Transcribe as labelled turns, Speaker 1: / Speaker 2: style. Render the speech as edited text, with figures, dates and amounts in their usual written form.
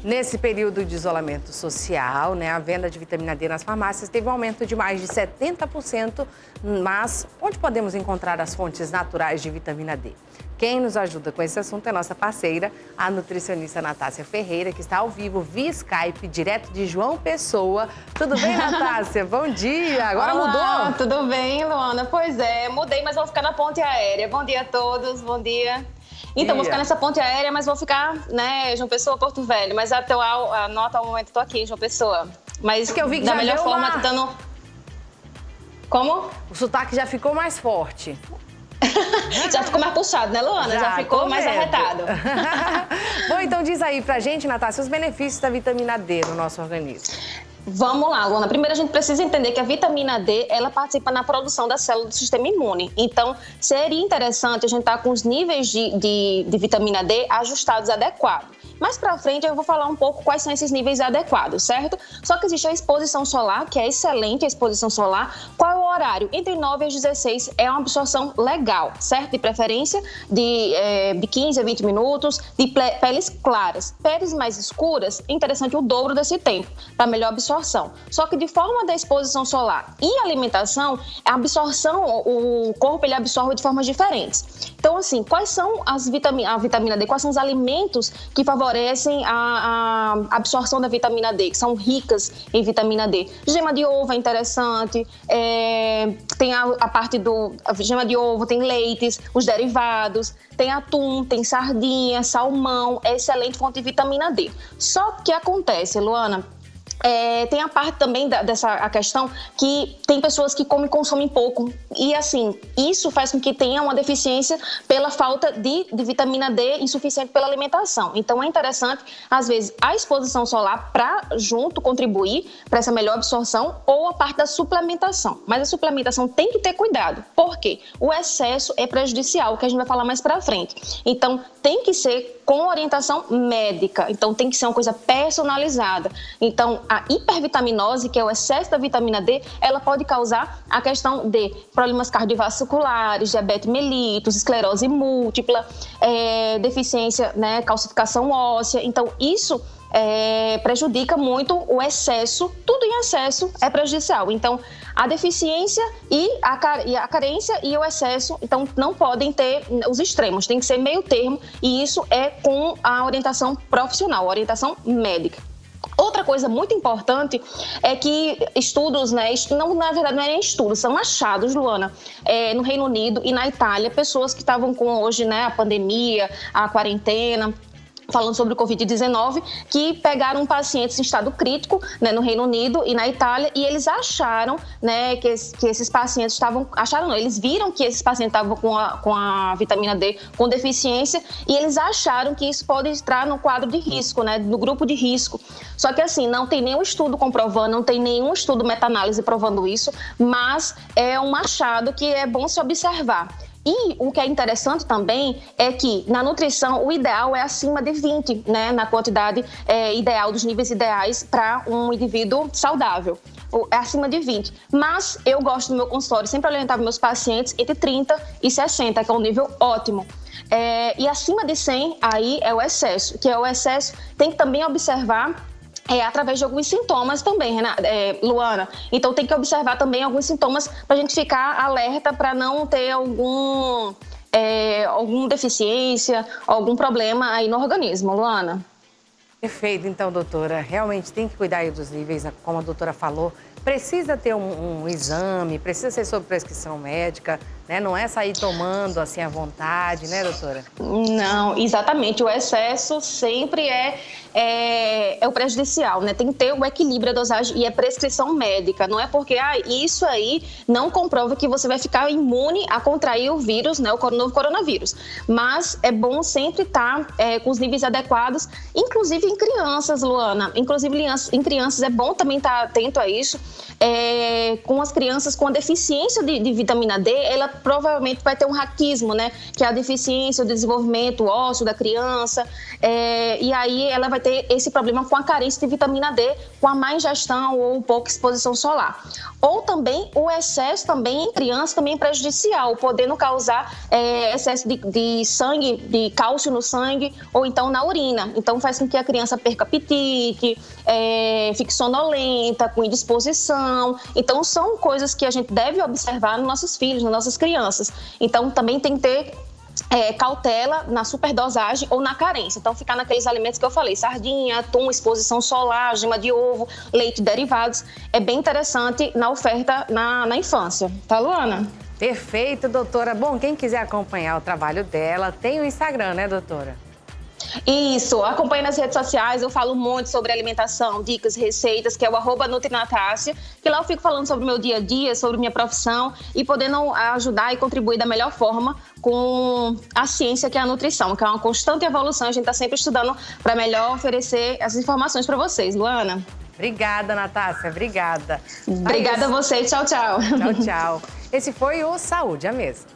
Speaker 1: Nesse período de isolamento social, a venda de vitamina D nas farmácias teve um aumento de mais de 70%, mas onde podemos encontrar as fontes naturais de vitamina D? Quem nos ajuda com esse assunto é nossa parceira, a nutricionista Natácia Ferreira, que está ao vivo via Skype, direto de João Pessoa. Tudo bem, Natácia? Bom dia! Agora
Speaker 2: Olá,
Speaker 1: mudou?
Speaker 2: Tudo bem, Luana? Pois é, mudei, mas vou ficar na ponte aérea. Bom dia a todos, bom dia. Então, vou ficar nessa ponte aérea, mas vou ficar, João Pessoa, Porto Velho. Mas até a nota ao momento, estou aqui, João Pessoa. Mas
Speaker 1: que eu vi que
Speaker 2: da
Speaker 1: já
Speaker 2: melhor
Speaker 1: deu
Speaker 2: forma, tentando... Como?
Speaker 1: O sotaque já ficou mais forte.
Speaker 2: Já ficou mais puxado, né, Luana? Já ficou mais arretado.
Speaker 1: Bom, então diz aí pra gente, Natácia, os benefícios da vitamina D no nosso organismo.
Speaker 2: Vamos lá, Luana. Primeiro a gente precisa entender que a vitamina D, ela participa na produção da célula do sistema imune. Então, seria interessante a gente estar com os níveis de vitamina D ajustados adequados. Mais pra frente eu vou falar um pouco quais são esses níveis adequados, certo? Só que existe a exposição solar, que é excelente a exposição solar. Qual é o horário? Entre 9 às 16 é uma absorção legal, certo? De preferência de 15 a 20 minutos, de peles claras. Peles mais escuras, é interessante o dobro desse tempo, para melhor absorção. Só que de forma da exposição solar e alimentação, a absorção, o corpo ele absorve de formas diferentes. Então, assim, quais são a vitamina D? Quais são os alimentos que favorecem a absorção da vitamina D, que são ricas em vitamina D? Gema de ovo é interessante, tem a parte a gema de ovo, tem leites, os derivados, tem atum, tem sardinha, salmão, é excelente fonte de vitamina D. Só que acontece, Luana, tem a parte também a questão que tem pessoas que consomem pouco e assim, isso faz com que tenha uma deficiência pela falta de vitamina D insuficiente pela alimentação. Então é interessante, às vezes, a exposição solar para junto contribuir para essa melhor absorção ou a parte da suplementação. Mas a suplementação tem que ter cuidado, porque o excesso é prejudicial, que a gente vai falar mais para frente. Então tem que ser com orientação médica, então tem que ser uma coisa personalizada. Então a hipervitaminose, que é o excesso da vitamina D, ela pode causar a questão de problemas cardiovasculares, diabetes mellitus, esclerose múltipla, deficiência, calcificação óssea. Então isso prejudica muito o excesso, tudo em excesso é prejudicial. Então, a deficiência e a carência e o excesso, então não podem ter os extremos, tem que ser meio termo, e isso é com a orientação profissional, a orientação médica. Outra coisa muito importante é que estudos, na verdade não é nem estudos, são achados, Luana, no Reino Unido e na Itália, pessoas que estavam com hoje, a pandemia, a quarentena, falando sobre o Covid-19, que pegaram pacientes em estado crítico, no Reino Unido e na Itália, e eles acharam, que esses pacientes eles viram que esses pacientes estavam com a vitamina D com deficiência, e eles acharam que isso pode entrar no quadro de risco, no grupo de risco. Só que assim, não tem nenhum estudo comprovando, não tem nenhum estudo meta-análise provando isso, mas é um achado que é bom se observar. E o que é interessante também é que na nutrição o ideal é acima de 20, na quantidade ideal, dos níveis ideais para um indivíduo saudável. É acima de 20. Mas eu gosto no meu consultório, sempre orientar meus pacientes entre 30 e 60, que é um nível ótimo. E acima de 100, aí é o excesso, que é o excesso, tem que também observar através de alguns sintomas também, Luana. Então tem que observar também alguns sintomas para a gente ficar alerta para não ter alguma deficiência, algum problema aí no organismo, Luana.
Speaker 1: Perfeito, então, doutora. Realmente tem que cuidar aí dos níveis, como a doutora falou. Precisa ter um exame, precisa ser sob prescrição médica, Não é sair tomando assim à vontade, doutora?
Speaker 2: Não, exatamente. O excesso sempre é o prejudicial, Tem que ter o equilíbrio da dosagem e é prescrição médica. Não é porque isso aí não comprova que você vai ficar imune a contrair o vírus, o novo coronavírus. Mas é bom sempre estar com os níveis adequados, inclusive em crianças, Luana. Inclusive em crianças é bom também estar atento a isso. com as crianças com a deficiência de vitamina D, ela provavelmente vai ter um raquismo, né? Que é a deficiência, o desenvolvimento ósseo da criança, e aí ela vai ter esse problema com a carência de vitamina D, com a má ingestão ou pouca exposição solar. Ou também o excesso também em criança também é prejudicial, podendo causar excesso de sangue, de cálcio no sangue ou então na urina. Então faz com que a criança perca apetite, fique sonolenta, com indisposição. Então são coisas que a gente deve observar nos nossos filhos, nas nossas crianças. Então também tem que ter cautela na superdosagem ou na carência. Então, ficar naqueles alimentos que eu falei, sardinha, atum, exposição solar, gema de ovo, leite e derivados, é bem interessante na oferta na infância. Tá, Luana?
Speaker 1: Perfeito, doutora. Bom, quem quiser acompanhar o trabalho dela, tem o Instagram, né, doutora?
Speaker 2: Isso, acompanhe nas redes sociais, eu falo muito sobre alimentação, dicas, receitas, que é o @NutriNatácia, que lá eu fico falando sobre o meu dia a dia, sobre minha profissão e podendo ajudar e contribuir da melhor forma com a ciência que é a nutrição, que é uma constante evolução, a gente está sempre estudando para melhor oferecer essas informações para vocês, Luana.
Speaker 1: Obrigada, Natácia, obrigada.
Speaker 2: Obrigada a você, tchau, tchau.
Speaker 1: Tchau, tchau. Esse foi o Saúde à Mesa.